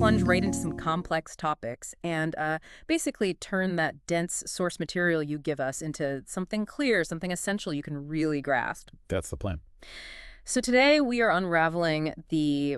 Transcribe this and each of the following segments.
plunge right into some complex topics and basically turn that dense source material you give us into something clear, something essential you can really grasp. That's the plan. So today we are unraveling the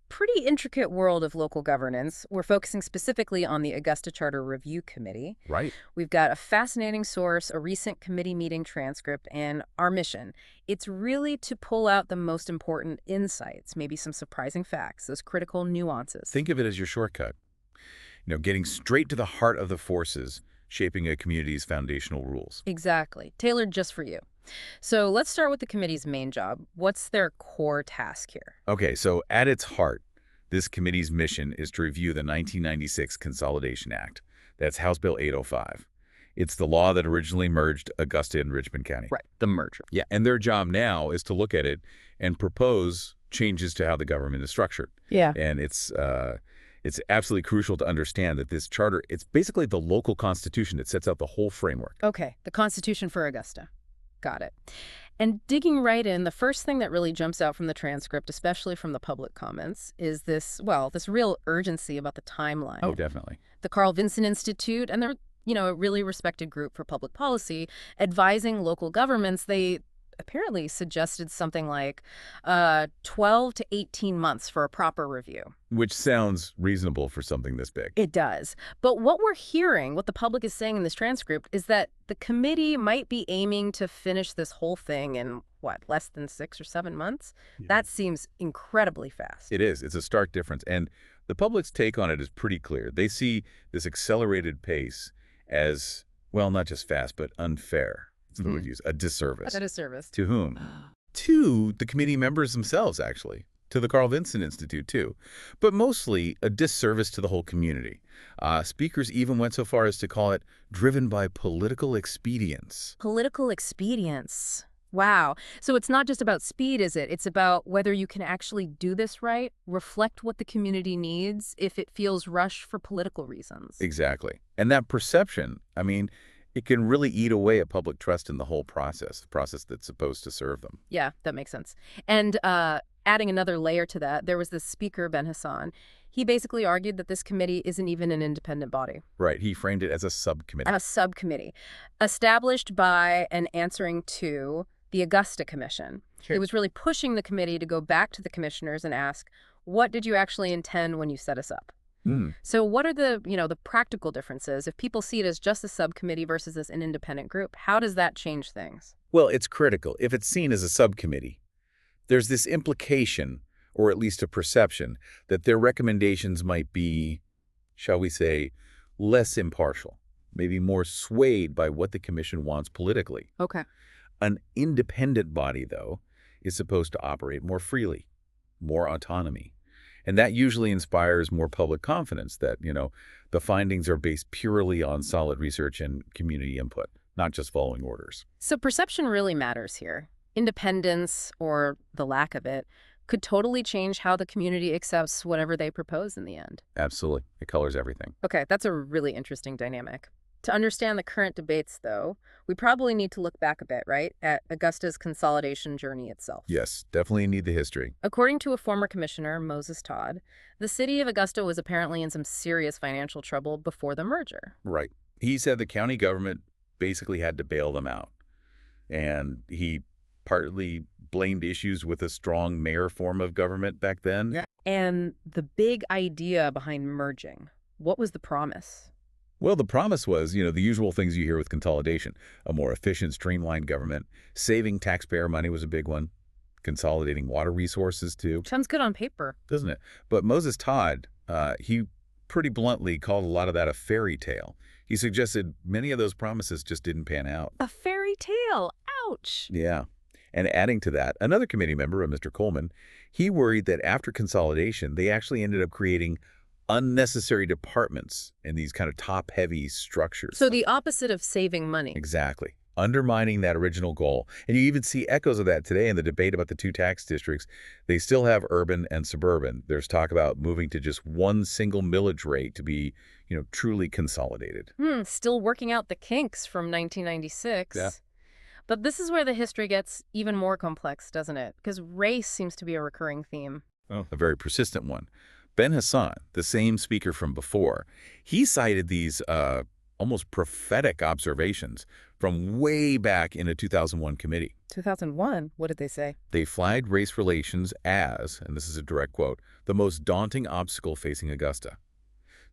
pretty intricate world of local governance. We're focusing specifically on the Augusta Charter Review Committee. Right. We've got a fascinating source, a recent committee meeting transcript, and our mission. It's really to pull out the most important insights, maybe some surprising facts, those critical nuances. Think of it as your shortcut. Getting straight to the heart of the forces shaping a community's foundational rules. Exactly. Tailored just for you. So let's start with the committee's main job. What's their core task here? Okay, so at its heart, this committee's mission is to review the 1996 Consolidation Act. That's House Bill 805. It's the law that originally merged Augusta and Richmond County. Right, the merger. Yeah, and their job now is to look at it and propose changes to how the government is structured. Yeah. And it's absolutely crucial to understand that this charter, it's basically the local constitution that sets out the whole framework. Okay, the Constitution for Augusta. Got it. And digging right in, the first thing that really jumps out from the transcript, especially from the public comments, is this real urgency about the timeline. Oh, definitely. The Carl Vinson Institute, and they're, a really respected group for public policy, advising local governments, they apparently suggested something like 12 to 18 months for a proper review. Which sounds reasonable for something this big. It does. But what we're hearing, what the public is saying in this transcript, is that the committee might be aiming to finish this whole thing in, less than 6 or 7 months? Yeah. That seems incredibly fast. It is. It's a stark difference. And the public's take on it is pretty clear. They see this accelerated pace as, not just fast, but unfair. That's the word used. A disservice. A disservice. To whom? To the committee members themselves, actually. To the Carl Vinson Institute, too. But mostly a disservice to the whole community. Speakers even went so far as to call it driven by political expedience. Political expedience. Wow. So it's not just about speed, is it? It's about whether you can actually do this right, reflect what the community needs if it feels rushed for political reasons. Exactly. And that perception, it can really eat away at public trust in the whole process, the process that's supposed to serve them. Yeah, that makes sense. And adding another layer to that, there was this speaker, Ben Hassan. He basically argued that this committee isn't even an independent body. Right. He framed it as a subcommittee. A subcommittee, established by and answering to the Augusta Commission. Sure. It was really pushing the committee to go back to the commissioners and ask, what did you actually intend when you set us up? So what are the practical differences? If people see it as just a subcommittee versus as an independent group, how does that change things? Well, it's critical. If it's seen as a subcommittee, there's this implication, or at least a perception, that their recommendations might be, shall we say, less impartial, maybe more swayed by what the commission wants politically. Okay. An independent body, though, is supposed to operate more freely, more autonomy. And that usually inspires more public confidence that, the findings are based purely on solid research and community input, not just following orders. So perception really matters here. Independence, or the lack of it, could totally change how the community accepts whatever they propose in the end. Absolutely. It colors everything. Okay, that's a really interesting dynamic. To understand the current debates, though, we probably need to look back a bit, right, at Augusta's consolidation journey itself. Yes, definitely need the history. According to a former commissioner, Moses Todd, the city of Augusta was apparently in some serious financial trouble before the merger. Right. He said the county government basically had to bail them out. And he partly blamed issues with a strong mayor form of government back then. Yeah. And the big idea behind merging, what was the promise? Well, the promise was, the usual things you hear with consolidation. A more efficient, streamlined government. Saving taxpayer money was a big one. Consolidating water resources, too. Sounds good on paper. Doesn't it? But Moses Todd, he pretty bluntly called a lot of that a fairy tale. He suggested many of those promises just didn't pan out. A fairy tale? Ouch. Yeah. And adding to that, another committee member, Mr. Coleman, he worried that after consolidation, they actually ended up creating unnecessary departments in these kind of top-heavy structures. So the opposite of saving money. Exactly. Undermining that original goal. And you even see echoes of that today in the debate about the two tax districts. They still have urban and suburban. There's talk about moving to just one single millage rate to be, truly consolidated. Still working out the kinks from 1996. Yeah. But this is where the history gets even more complex, doesn't it? Because race seems to be a recurring theme. Oh. A very persistent one. Ben Hassan, the same speaker from before, he cited these almost prophetic observations from way back in a 2001 committee. 2001? What did they say? They flagged race relations as, and this is a direct quote, the most daunting obstacle facing Augusta.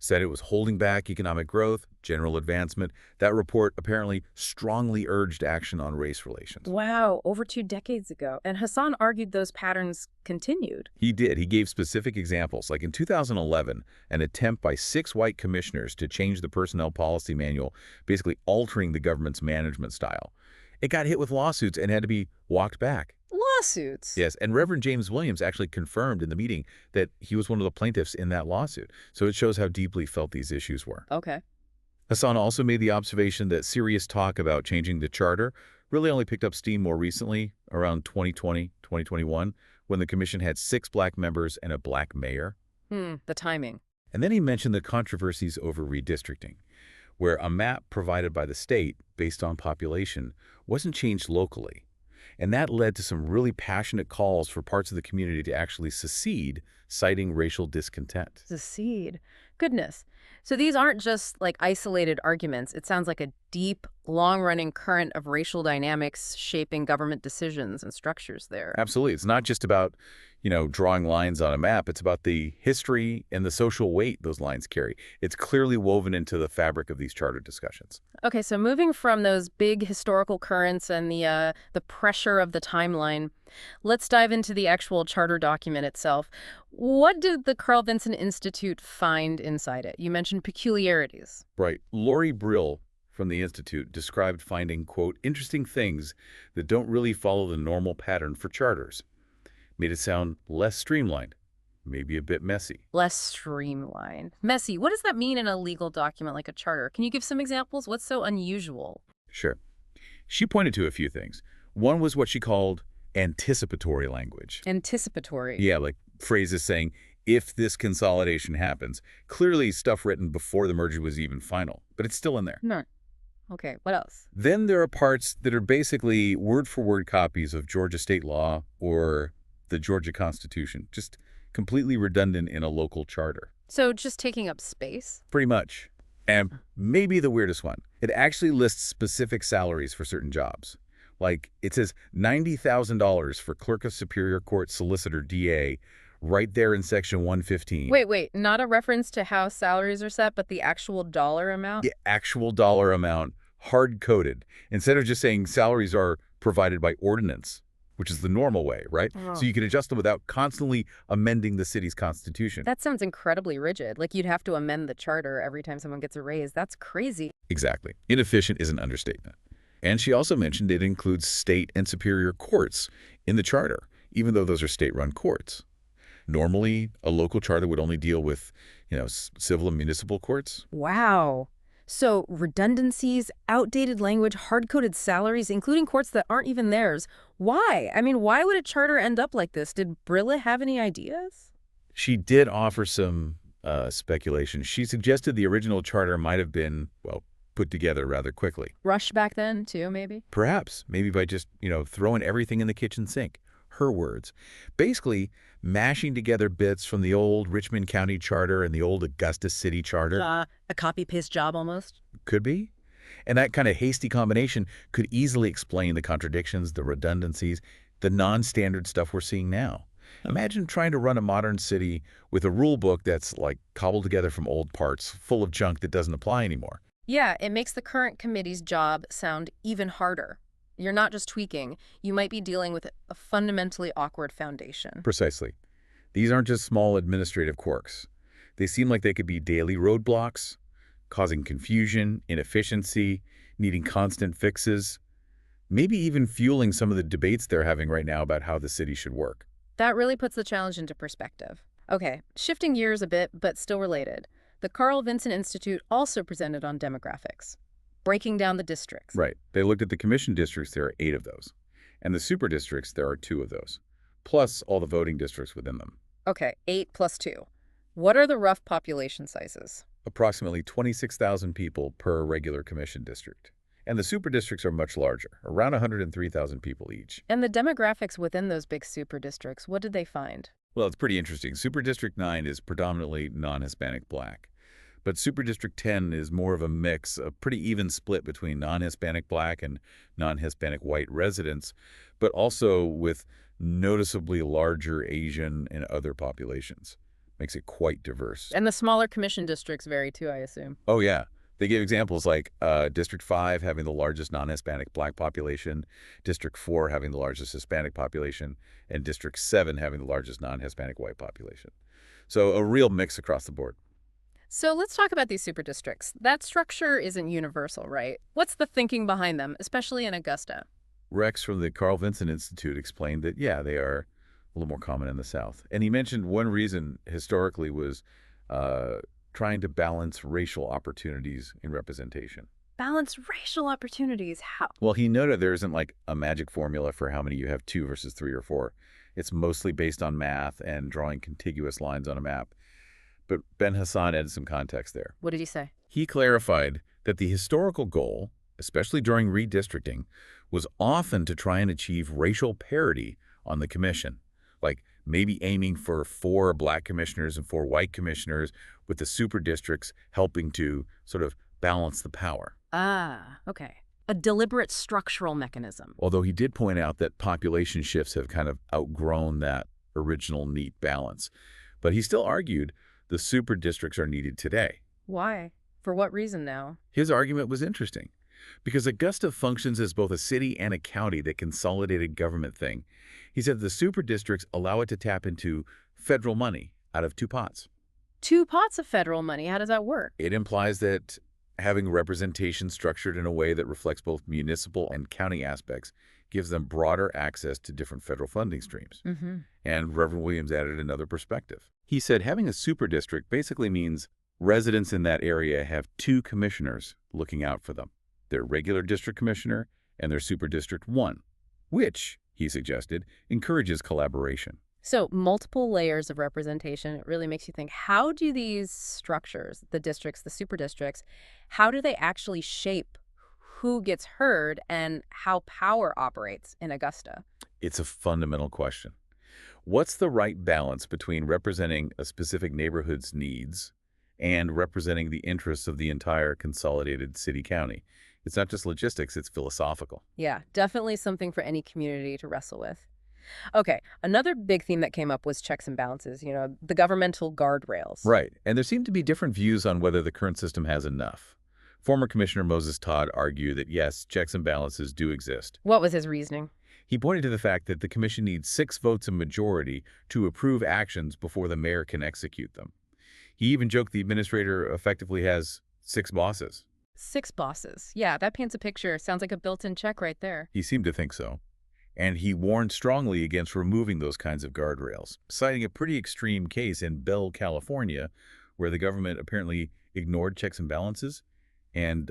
Said it was holding back economic growth, general advancement. That report apparently strongly urged action on race relations. Wow, over 2 decades ago. And Hassan argued those patterns continued. He did. He gave specific examples, like in 2011, an attempt by 6 white commissioners to change the personnel policy manual, basically altering the government's management style. It got hit with lawsuits and had to be walked back. Lawsuits? Yes, and Reverend James Williams actually confirmed in the meeting that he was one of the plaintiffs in that lawsuit. So it shows how deeply felt these issues were. Okay. Hassan also made the observation that serious talk about changing the charter really only picked up steam more recently, around 2020, 2021, when the commission had 6 black members and a black mayor. The timing. And then he mentioned the controversies over redistricting, where a map provided by the state based on population wasn't changed locally. And that led to some really passionate calls for parts of the community to actually secede, citing racial discontent. Secede. Goodness. So these aren't just like isolated arguments. It sounds like a deep, long-running current of racial dynamics shaping government decisions and structures there. Absolutely. It's not just about, drawing lines on a map. It's about the history and the social weight those lines carry. It's clearly woven into the fabric of these charter discussions. Okay, so moving from those big historical currents and the pressure of the timeline, let's dive into the actual charter document itself. What did the Carl Vinson Institute find inside it? You mentioned peculiarities. Right. Lori Brill from the Institute described finding, quote, interesting things that don't really follow the normal pattern for charters. Made it sound less streamlined, maybe a bit messy. Less streamlined. Messy. What does that mean in a legal document like a charter? Can you give some examples? What's so unusual? Sure. She pointed to a few things. One was what she called anticipatory language. Anticipatory. Yeah, like phrases saying, if this consolidation happens. Clearly stuff written before the merger was even final, but it's still in there. No. Okay, what else? Then there are parts that are basically word-for-word copies of Georgia state law or the Georgia Constitution, just completely redundant in a local charter. So just taking up space? Pretty much. And maybe the weirdest one, it actually lists specific salaries for certain jobs. Like, it says $90,000 for clerk of superior court solicitor DA right there in section 115. Wait, not a reference to how salaries are set, but the actual dollar amount? The actual dollar amount, hard-coded, instead of just saying salaries are provided by ordinance, which is the normal way, right? Oh. So you can adjust them without constantly amending the city's constitution. That sounds incredibly rigid. Like you'd have to amend the charter every time someone gets a raise. That's crazy. Exactly. Inefficient is an understatement. And she also mentioned it includes state and superior courts in the charter, even though those are state-run courts. Normally, a local charter would only deal with, civil and municipal courts. Wow. So redundancies, outdated language, hard-coded salaries, including courts that aren't even theirs. Why? I mean, why would a charter end up like this? Did Brilla have any ideas? She did offer some speculation. She suggested the original charter might have been, put together rather quickly. Rushed back then, too, maybe? Perhaps. Maybe by just, throwing everything in the kitchen sink. Her words. Basically, mashing together bits from the old Richmond County Charter and the old Augusta City Charter. A copy-paste job almost? Could be. And that kind of hasty combination could easily explain the contradictions, the redundancies, the non-standard stuff we're seeing now. Imagine trying to run a modern city with a rule book that's like cobbled together from old parts, full of junk that doesn't apply anymore. Yeah, it makes the current committee's job sound even harder. You're not just tweaking. You might be dealing with a fundamentally awkward foundation. Precisely. These aren't just small administrative quirks. They seem like they could be daily roadblocks, causing confusion, inefficiency, needing constant fixes, maybe even fueling some of the debates they're having right now about how the city should work. That really puts the challenge into perspective. Okay, shifting gears a bit, but still related. The Carl Vinson Institute also presented on demographics, breaking down the districts. Right. They looked at the commission districts. There are 8 of those. And the super districts, there are 2 of those, plus all the voting districts within them. Okay, 8 plus 2. What are the rough population sizes? Approximately 26,000 people per regular commission district. And the super districts are much larger, around 103,000 people each. And the demographics within those big super districts, what did they find? Well, it's pretty interesting. Super District 9 is predominantly non-Hispanic black, but Super District 10 is more of a mix, a pretty even split between non-Hispanic black and non-Hispanic white residents, but also with noticeably larger Asian and other populations. Makes it quite diverse. And the smaller commission districts vary too, I assume. Oh, yeah. They give examples like District 5 having the largest non-Hispanic black population, District 4 having the largest Hispanic population, and District 7 having the largest non-Hispanic white population. So a real mix across the board. So let's talk about these super districts. That structure isn't universal, right? What's the thinking behind them, especially in Augusta? Rex from the Carl Vinson Institute explained that, yeah, they are a little more common in the South. And he mentioned one reason historically was trying to balance racial opportunities in representation. Balance racial opportunities, how? Well, he noted there isn't like a magic formula for how many you have 2 versus 3 or 4. It's mostly based on math and drawing contiguous lines on a map. But Ben Hassan added some context there. What did he say? He clarified that the historical goal, especially during redistricting, was often to try and achieve racial parity on the commission, like maybe aiming for 4 black commissioners and 4 white commissioners, with the super districts helping to sort of balance the power. Ah, okay. A deliberate structural mechanism. Although he did point out that population shifts have kind of outgrown that original neat balance. But he still argued the super districts are needed today. Why? For what reason now? His argument was interesting because Augusta functions as both a city and a county that consolidated government thing. He said the super districts allow it to tap into federal money out of 2 pots. 2 pots of federal money. How does that work? It implies that having representation structured in a way that reflects both municipal and county aspects gives them broader access to different federal funding streams. And Reverend Williams added another perspective. He said having a super district basically means residents in that area have 2 commissioners looking out for them, their regular district commissioner and their super district 1, which, he suggested, encourages collaboration. So multiple layers of representation. It really makes you think, how do these structures, the districts, the super districts, how do they actually shape who gets heard and how power operates in Augusta? It's a fundamental question. What's the right balance between representing a specific neighborhood's needs and representing the interests of the entire consolidated city-county? It's not just logistics, it's philosophical. Yeah, definitely something for any community to wrestle with. Okay, another big theme that came up was checks and balances, the governmental guardrails. Right, and there seem to be different views on whether the current system has enough. Former Commissioner Moses Todd argued that yes, checks and balances do exist. What was his reasoning? He pointed to the fact that the commission needs 6 votes in majority to approve actions before the mayor can execute them. He even joked the administrator effectively has 6 bosses. 6 bosses. Yeah, that paints a picture. Sounds like a built-in check right there. He seemed to think so. And he warned strongly against removing those kinds of guardrails, citing a pretty extreme case in Bell, California, where the government apparently ignored checks and balances and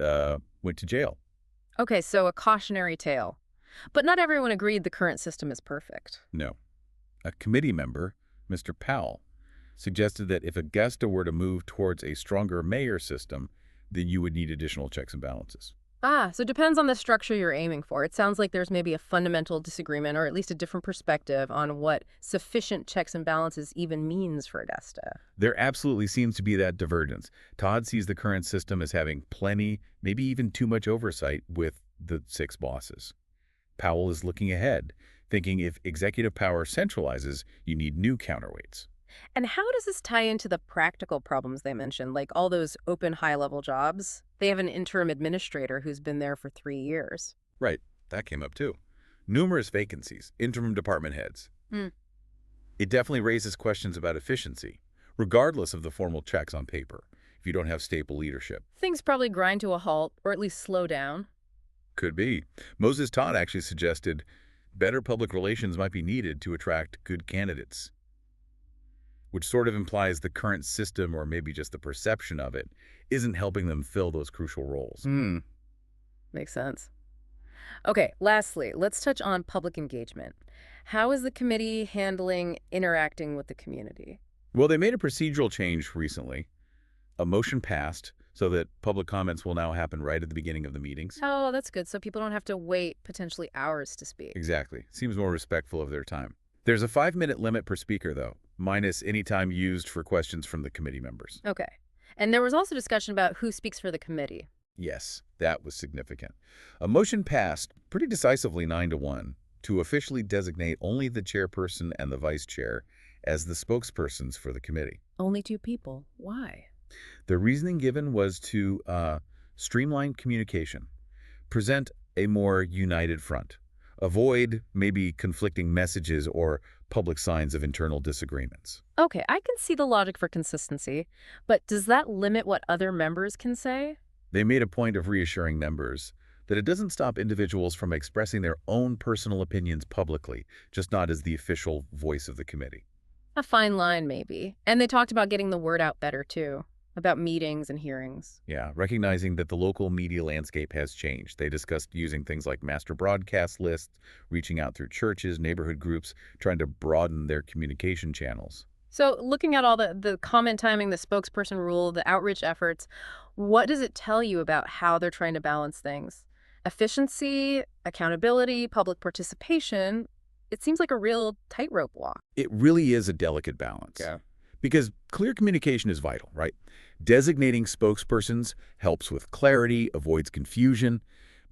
went to jail. Okay, so a cautionary tale. But not everyone agreed the current system is perfect. No. A committee member, Mr. Powell, suggested that if Augusta were to move towards a stronger mayor system, then you would need additional checks and balances. Ah, so it depends on the structure you're aiming for. It sounds like there's maybe a fundamental disagreement or at least a different perspective on what sufficient checks and balances even means for Augusta. There absolutely seems to be that divergence. Todd sees the current system as having plenty, maybe even too much oversight with the 6 bosses. Powell is looking ahead, thinking if executive power centralizes, you need new counterweights. And how does this tie into the practical problems they mentioned, like all those open high-level jobs? They have an interim administrator who's been there for 3 years. Right, that came up too. Numerous vacancies, interim department heads. It definitely raises questions about efficiency, regardless of the formal checks on paper, if you don't have stable leadership. Things probably grind to a halt, or at least slow down. Could be. Moses Todd actually suggested better public relations might be needed to attract good candidates, which sort of implies the current system, or maybe just the perception of it, isn't helping them fill those crucial roles. Makes sense. Okay, lastly, let's touch on public engagement. How is the committee handling interacting with the community? Well, they made a procedural change recently. A motion passed so that public comments will now happen right at the beginning of the meetings. Oh, that's good. So people don't have to wait potentially hours to speak. Exactly. Seems more respectful of their time. There's a 5-minute limit per speaker, though, minus any time used for questions from the committee members. Okay. And there was also discussion about who speaks for the committee. Yes, that was significant. A motion passed pretty decisively 9-1 to officially designate only the chairperson and the vice chair as the spokespersons for the committee. Only 2 people. Why? The reasoning given was to streamline communication, present a more united front, avoid maybe conflicting messages or public signs of internal disagreements. Okay, I can see the logic for consistency, but does that limit what other members can say? They made a point of reassuring members that it doesn't stop individuals from expressing their own personal opinions publicly, just not as the official voice of the committee. A fine line, maybe. And they talked about getting the word out better, too, about meetings and hearings. Yeah, recognizing that the local media landscape has changed. They discussed using things like master broadcast lists, reaching out through churches, neighborhood groups, trying to broaden their communication channels. So looking at all the comment timing, the spokesperson rule, the outreach efforts, what does it tell you about how they're trying to balance things? Efficiency, accountability, public participation. It seems like a real tightrope walk. It really is a delicate balance. Yeah. Because clear communication is vital, right? Designating spokespersons helps with clarity, avoids confusion.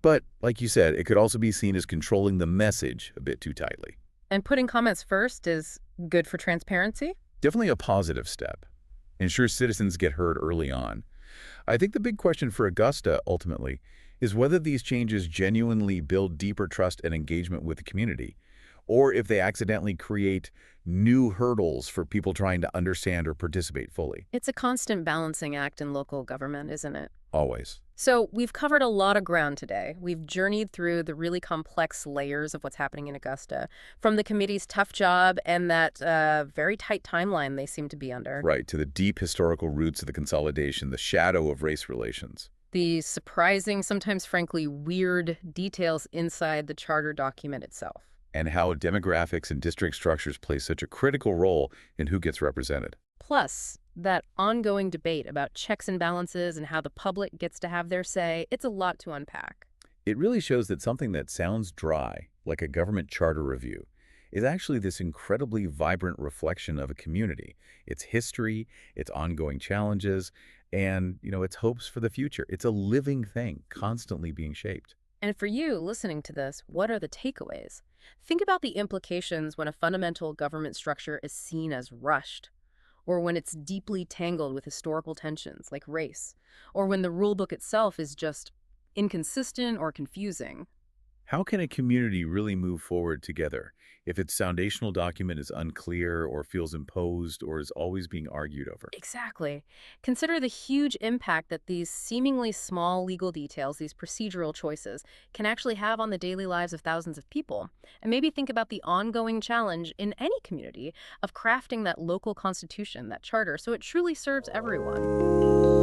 But, like you said, it could also be seen as controlling the message a bit too tightly. And putting comments first is good for transparency? Definitely a positive step. Ensure citizens get heard early on. I think the big question for Augusta, ultimately, is whether these changes genuinely build deeper trust and engagement with the community, or if they accidentally create new hurdles for people trying to understand or participate fully. It's a constant balancing act in local government, isn't it? Always. So we've covered a lot of ground today. We've journeyed through the really complex layers of what's happening in Augusta, from the committee's tough job and that very tight timeline they seem to be under. Right, to the deep historical roots of the consolidation, the shadow of race relations. The surprising, sometimes frankly weird details inside the charter document itself. And how demographics and district structures play such a critical role in who gets represented. Plus, that ongoing debate about checks and balances and how the public gets to have their say, it's a lot to unpack. It really shows that something that sounds dry, like a government charter review, is actually this incredibly vibrant reflection of a community, its history, its ongoing challenges, and, its hopes for the future. It's a living thing, constantly being shaped. And for you, listening to this, what are the takeaways? Think about the implications when a fundamental government structure is seen as rushed, or when it's deeply tangled with historical tensions like race, or when the rulebook itself is just inconsistent or confusing. How can a community really move forward together if its foundational document is unclear or feels imposed or is always being argued over? Exactly. Consider the huge impact that these seemingly small legal details, these procedural choices, can actually have on the daily lives of thousands of people. And maybe think about the ongoing challenge in any community of crafting that local constitution, that charter, so it truly serves everyone.